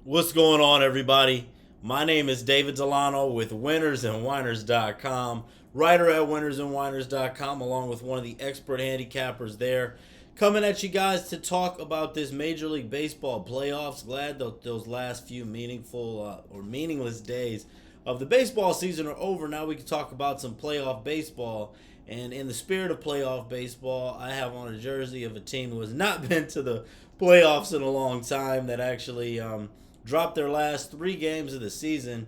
What's going on, everybody? My name is David Delano with winnersandwhiners.com, writer at winnersandwhiners.com, along with one of the expert handicappers there. Coming at you guys to talk about this Major League Baseball playoffs. Glad those last few meaningful or meaningless days of the baseball season are over. Now we can talk about some playoff baseball. And in the spirit of playoff baseball, I have on a jersey of a team who has not been to the playoffs in a long time that actually dropped their last three games of the season,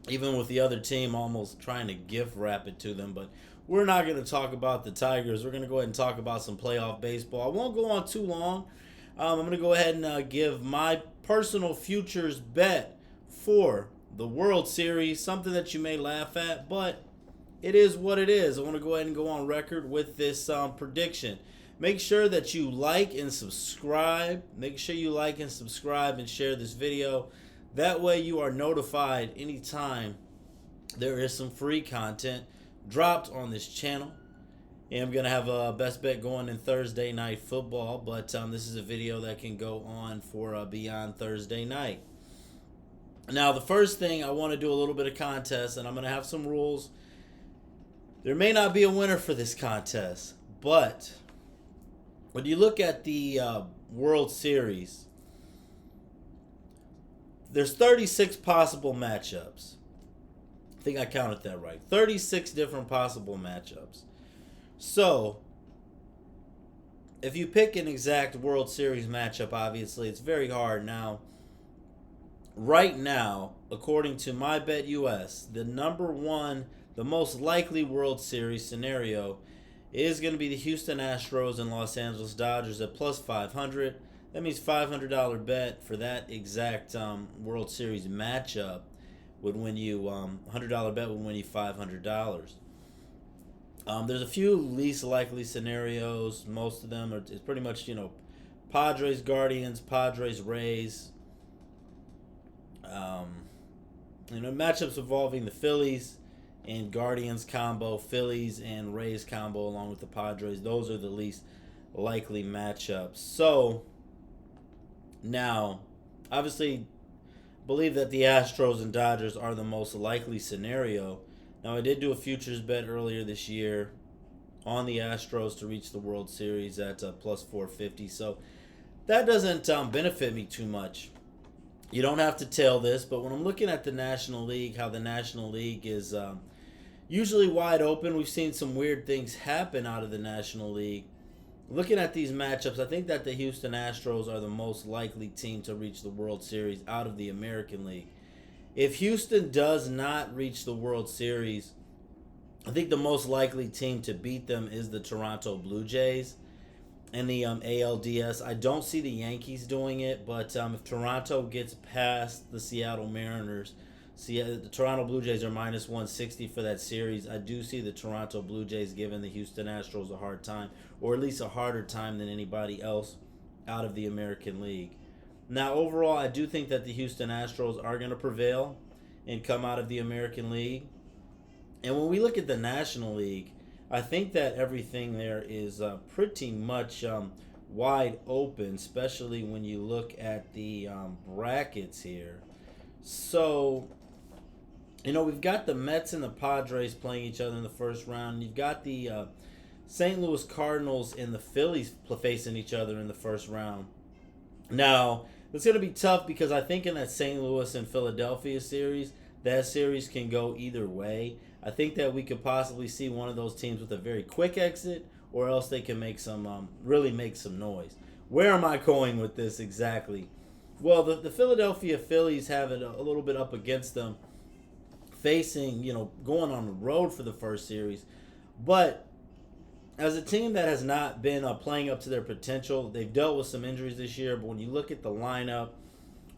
even with the other team almost trying to gift wrap it to them. But we're not going to talk about the Tigers. We're going to go ahead and talk about some playoff baseball. I won't go on too long. I'm going to go ahead and give my personal futures bet for the World Series, something that you may laugh at, but it is what it is. I want to go ahead and go on record with this prediction. Make sure that you like and subscribe. Make sure you like and subscribe and share this video. That way you are notified anytime there is some free content dropped on this channel. And I'm going to have a best bet going in Thursday night football, but this is a video that can go on for beyond Thursday night. Now, the first thing, I want to do a little bit of contest, and I'm going to have some rules. There may not be a winner for this contest, but when you look at the World Series, there's 36 possible matchups. I think I counted that right. 36 different possible matchups. So, if you pick an exact World Series matchup, obviously, it's very hard. Now, right now, according to MyBetUS, the most likely World Series scenario is going to be the Houston Astros and Los Angeles Dodgers at plus 500. That means $500 bet for that exact World Series matchup would win you $100 bet would win you $500. There's a few least likely scenarios. Most of them it's pretty much Padres Guardians, Padres Rays. Matchups involving the Phillies and Guardians combo, Phillies and Rays combo, along with the Padres. Those are the least likely matchups. So, now, obviously, believe that the Astros and Dodgers are the most likely scenario. Now, I did do a futures bet earlier this year on the Astros to reach the World Series at plus 450. So, that doesn't benefit me too much. You don't have to tail this, but when I'm looking at the National League, how the National League is usually wide open, we've seen some weird things happen out of the National League. Looking at these matchups, I think that the Houston Astros are the most likely team to reach the World Series out of the American League. If Houston does not reach the World Series, I think the most likely team to beat them is the Toronto Blue Jays in the ALDS. I don't see the Yankees doing it, but if Toronto gets past the Seattle Mariners, the Toronto Blue Jays are minus 160 for that series. I do see the Toronto Blue Jays giving the Houston Astros a hard time, or at least a harder time than anybody else out of the American League. Now, overall, I do think that the Houston Astros are going to prevail and come out of the American League. And when we look at the National League, I think that everything there is pretty much wide open, especially when you look at the brackets here. So, we've got the Mets and the Padres playing each other in the first round. You've got the St. Louis Cardinals and the Phillies facing each other in the first round. Now, it's going to be tough because I think in that St. Louis and Philadelphia series, that series can go either way. I think that we could possibly see one of those teams with a very quick exit, or else they can really make some noise. Where am I going with this exactly? Well, the Philadelphia Phillies have it a little bit up against them, facing, going on the road for the first series. But as a team that has not been playing up to their potential, they've dealt with some injuries this year. But when you look at the lineup,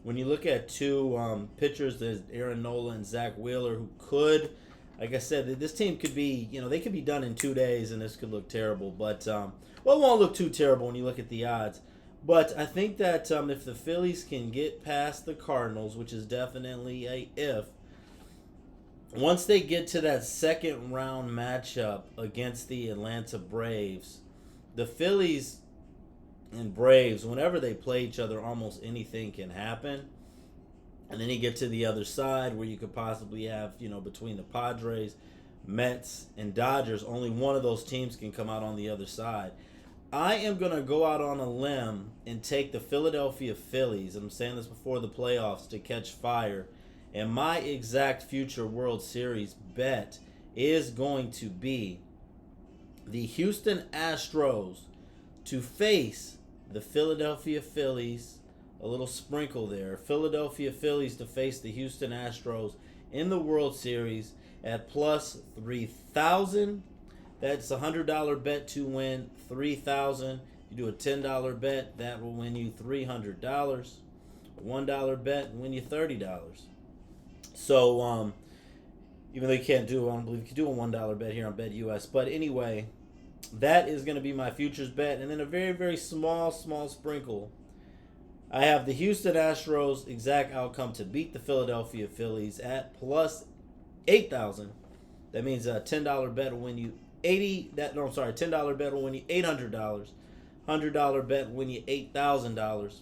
when you look at two pitchers, there's Aaron Nola and Zach Wheeler, who could, like I said, this team could be, they could be done in 2 days, and this could look terrible. But, it won't look too terrible when you look at the odds. But I think that if the Phillies can get past the Cardinals, which is definitely a if, once they get to that second round matchup against the Atlanta Braves, the Phillies and Braves, whenever they play each other, almost anything can happen. And then you get to the other side where you could possibly have, between the Padres, Mets, and Dodgers, only one of those teams can come out on the other side. I am going to go out on a limb and take the Philadelphia Phillies. I'm saying this before the playoffs to catch fire. And my exact future World Series bet is going to be the Houston Astros to face the Philadelphia Phillies. A little sprinkle there. Philadelphia Phillies to face the Houston Astros in the World Series at plus 3,000. That's a $100 bet to win 3,000. You do a $10 bet, that will win you $300. A $1 bet will win you $30. So, even though you can't do, I don't believe you can do a $1 bet here on Bet US. But anyway, that is going to be my futures bet. And then a very, very small sprinkle. I have the Houston Astros exact outcome to beat the Philadelphia Phillies at plus 8,000. That means a $10 bet will win you $10 bet will win you $800. $100 bet will win you $8,000.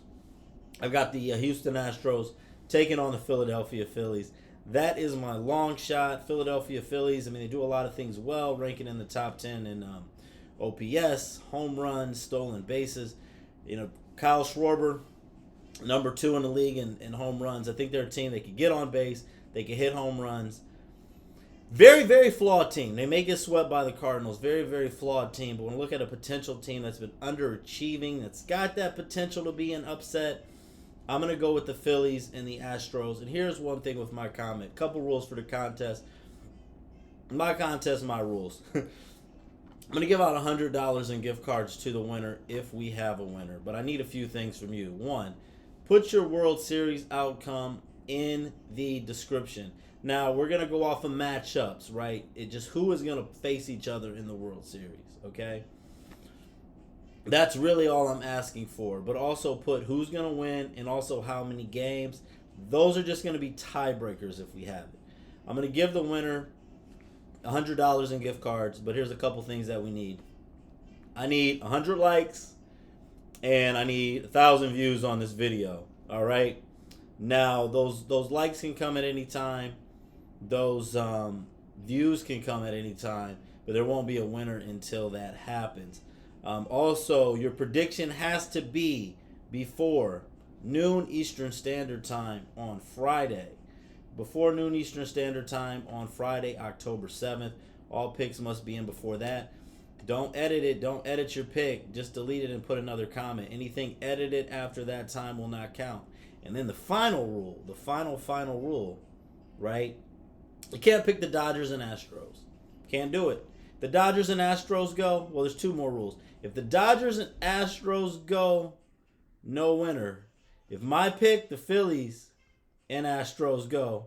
I've got the Houston Astros taking on the Philadelphia Phillies. That is my long shot. Philadelphia Phillies, they do a lot of things well, ranking in the top 10 in OPS, home runs, stolen bases. Kyle Schwarber, number 2 in the league in home runs. I think they're a team that can get on base. They can hit home runs. Very, very flawed team. They may get swept by the Cardinals. Very, very flawed team. But when we look at a potential team that's been underachieving, that's got that potential to be an upset, I'm going to go with the Phillies and the Astros. And here's one thing with my comment. Couple rules for the contest. My contest, my rules. I'm going to give out $100 in gift cards to the winner if we have a winner. But I need a few things from you. One, put your World Series outcome in the description. Now, we're going to go off of matchups, right? It just who is going to face each other in the World Series, okay? That's really all I'm asking for. But also put who's going to win and also how many games. Those are just going to be tiebreakers if we have it. I'm going to give the winner $100 in gift cards, but here's a couple things that we need. I need 100 likes, and I need 1,000 views on this video, all right? Now, those likes can come at any time. Those views can come at any time, but there won't be a winner until that happens. Also, your prediction has to be before noon Eastern Standard Time on Friday. Before noon Eastern Standard Time on Friday, October 7th. All picks must be in before that. Don't edit it. Don't edit your pick. Just delete it and put another comment. Anything edited after that time will not count. And then the final rule, the final rule, right? You can't pick the Dodgers and Astros. Can't do it. The Dodgers and Astros go, well, there's 2 more rules. If the Dodgers and Astros go, no winner. If my pick, the Phillies and Astros go,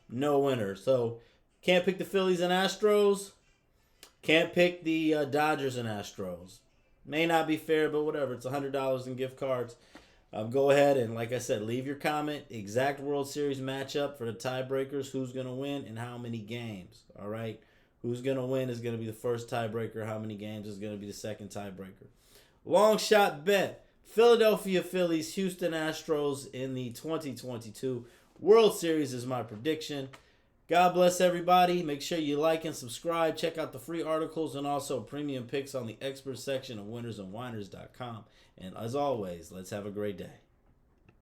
no winner. So, can't pick the Phillies and Astros. Can't pick the Dodgers and Astros. May not be fair, but whatever. It's $100 in gift cards. Go ahead and, like I said, leave your comment. Exact World Series matchup for the tiebreakers. Who's going to win and how many games. All right? Who's going to win is going to be the first tiebreaker. How many games is going to be the second tiebreaker. Long shot bet. Philadelphia Phillies, Houston Astros in the 2022 World Series is my prediction. God bless everybody. Make sure you like and subscribe. Check out the free articles and also premium picks on the expert section of winnersandwhiners.com. And as always, let's have a great day.